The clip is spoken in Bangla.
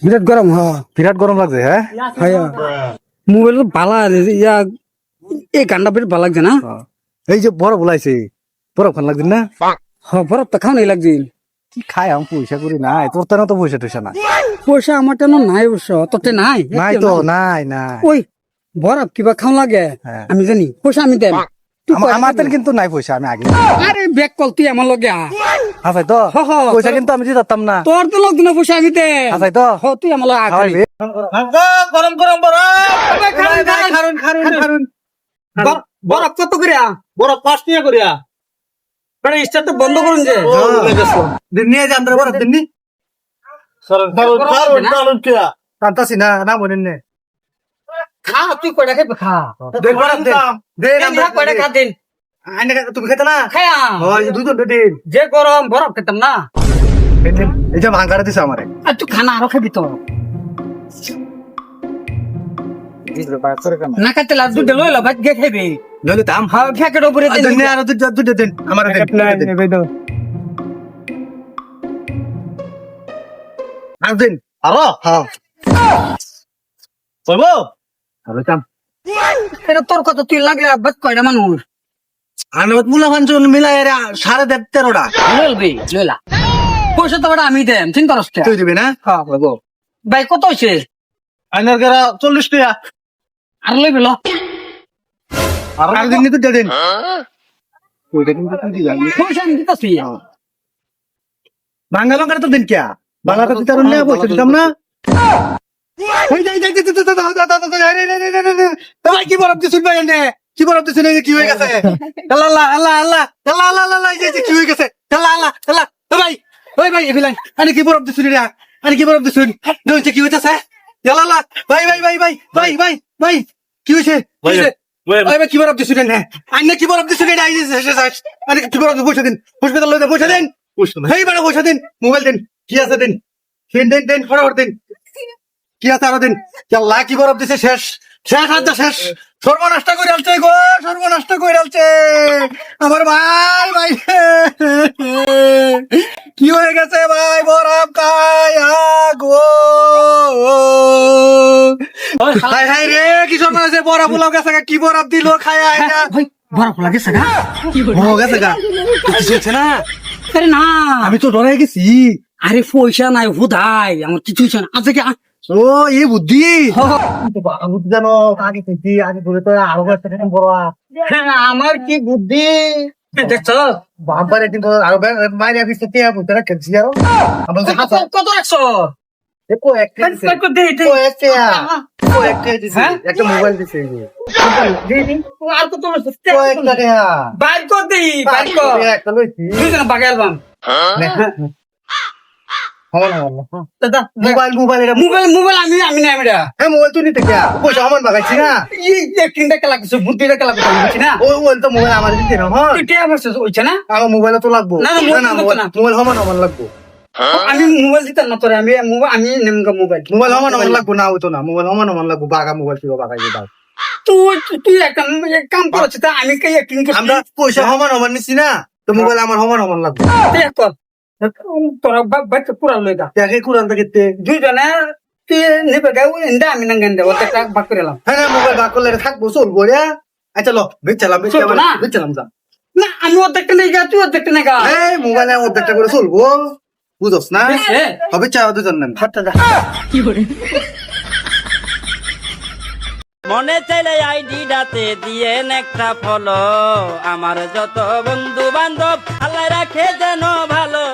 বিরাট গরম বিরাট গরম লাগছে হ্যাঁ মোবাইল ভালা ইয়া এই গানটা বিরাট ভালো লাগছে না এই যে বরফ বলাইছে বরফ খান লাগছে না বরফ তো খাওয়া নাই লাগছে কি খাই আমি পয়সা করি নাই তোর তো পয়সা টয়সা নাই পয়সা আমার তেমন নাই অবশ্য তোতে নাই নাই তো নাই নাই ওই বরফ কিবা খাওয়া লাগে আমি জানি পয়সা আমি দেব আমার কিন্তু নাই পয়সা আমি আগে আরে ব্যাগ কল তুই আমার লগে হাসাই তো পয়সা কিন্তু আমি দিতাম না তোর তো লোক না পয়সা আমি দে হাসাই তো তুই আমার লগে গরম গরম বরফ বরফ কত করিয়া বরফ 5 টাকা করিয়া স্টার্ট তো বন্ধ করুন যে দিন নিয়ে যান রে বরফ দিন নি কান্তাছি না না মনে নে খা তুই কয়টা খাইবে খা দেখ বরফ দে আমরা কয়টা খা দিন আইনে তুমি খেতে না খায়া ওই দুজন দিন যে গরম বরফ খেতাম না এই যে ভাঙাড়া দিছে আমারে আর তুই খানা আরো খাবি তো না খাইতে লাগ দুধ লইলো ভাত গে খাইবি লইলে দাম হ্যাঁ ফ্যাকেট উপরে দিন আর দুধ দিন আমারে দিন আর দিন আরো হ্যাঁ কইবো আরো কাম এটা তোর কত তুই লাগলে ভাত কয়টা মানুষ আনবত মুলা ফানচুন মিলাই রে 13.5টা লইলবি লইলা পয়সা তো আমি দেম চিন্তা করছ তুই দিবি না হ্যাঁ বাবু ভাই কত হইছে আইনার গরা 40 টাকা আর লইবি ল আর দিন তো দিন ওইটা কিন্তু তুই দিবি পয়সা আমি দিতাছি বাঙালো করে তো দিন কিয়া বাংলা তো তার না পয়সা দিতাম না ওই যাই ভাই কি বরফ দিছুন ভাই এনে কি বরফ দিছুন কি হয়ে গেছে আল্লাহ আল্লাহ আল্লাহ আল্লাহ আল্লাহ আল্লাহ এই কি হয়ে গেছে আল্লাহ আল্লাহ আল্লাহ ভাই ওই ভাই এবিলাই আরে কি বরফ দিছুন রে আরে কি বরফ দিছুন দইছে কি হইতাছে আল্লাহ আল্লাহ ভাই ভাই ভাই ভাই ভাই ভাই ভাই কি হইছে ভাই ভাই কি বরফ দিছুন রে আইনে কি বরফ দিছুন রে আরে কি বরফ পয়সা দিন পয়সা লইতে পয়সা দেন হেই বড় পয়সা দিন মোবাইল দিন কি আছে দিন দিন ফটাফট দিন কি আছে আরো দিন আল্লাহ কি বরফ দিছে শেষ শেষ হাত শেষ সর্বনষ্ট করে আলছে গো সর্বনষ্ট করে আলছে আমার ভাই ভাই কি হয়ে গেছে ভাই বরফ খায় গো হাই হাই রে কি সর্বনাশ বরফ উলাও গেছে কি বরফ দিল খায় না ভাই বরফ লাগেছে গা কি গেছে গা কিছু হচ্ছে না আরে না আমি তো ডরে গেছি আরে পয়সা নাই হুদাই আমার কিছু হইছে না আজকে ও এই বুদ্ধি বুদ্ধি জানো আগে খেয়েছি আগে ঘুরে তো আরো বড় আমার কি বুদ্ধি দেখছ বাবার একদিন আরো মাইনে অফিসে টিয়া বুঝতে রাখছি আরো আমরা কত রাখছো একটা মোবাইল দিছে আর কত বাইর কর দেই বাইর কর একটা লইছি দুইজন বাগে album mobile mobile mobile mobile আমি না আমি হ্যাঁ মোবাইল তুই নিতে কে পয়সা সমান বাগাইছি না একদিন টাকা লাগছে বুদ্ধি টাকা লাগবে বুঝছি না ওই তো মোবাইল আমার দিতে না হ্যাঁ তুই আমার হইছে না আমার মোবাইল তো লাগবো না মোবাইল সমান সমান লাগবো আমি মোবাইল দিতাম না তোরে আমি নেমগা মোবাইল সমান সমান লাগবো না হইতো না মোবাইল সমান সমান লাগবো বাগা মোবাইল কি বাগাইবে দাও তুই একটা কাম করছিস তা আমি কে একদিন আমরা পয়সা সমান সমান নিছি না তো মোবাইল আমার সমান সমান লাগবো কর তোরা বাচ্চা পুরা লই দা দেখে কোরআন থেকে দুইজনে তুই নেবে গাও এন্ডা আমি নাঙ্গেন দেব একটা বাক করে এলাম হ্যাঁ মোবাইল বাক করলে থাকবো চলবো রে আচ্ছা লো বেচালাম যা না আমি অর্ধেকটা নেই গা তুই অর্ধেকটা নেই গা এই মোবাইলে অর্ধেকটা করে চলবো বুঝছ না হবে চা দুজন নেন হাতটা দা কি করে মনে চাইলে আইডিটাতে দিয়ে একটা ফলো আমার যত বন্ধু বান্ধব আল্লাহ রাখে যেন ভালো।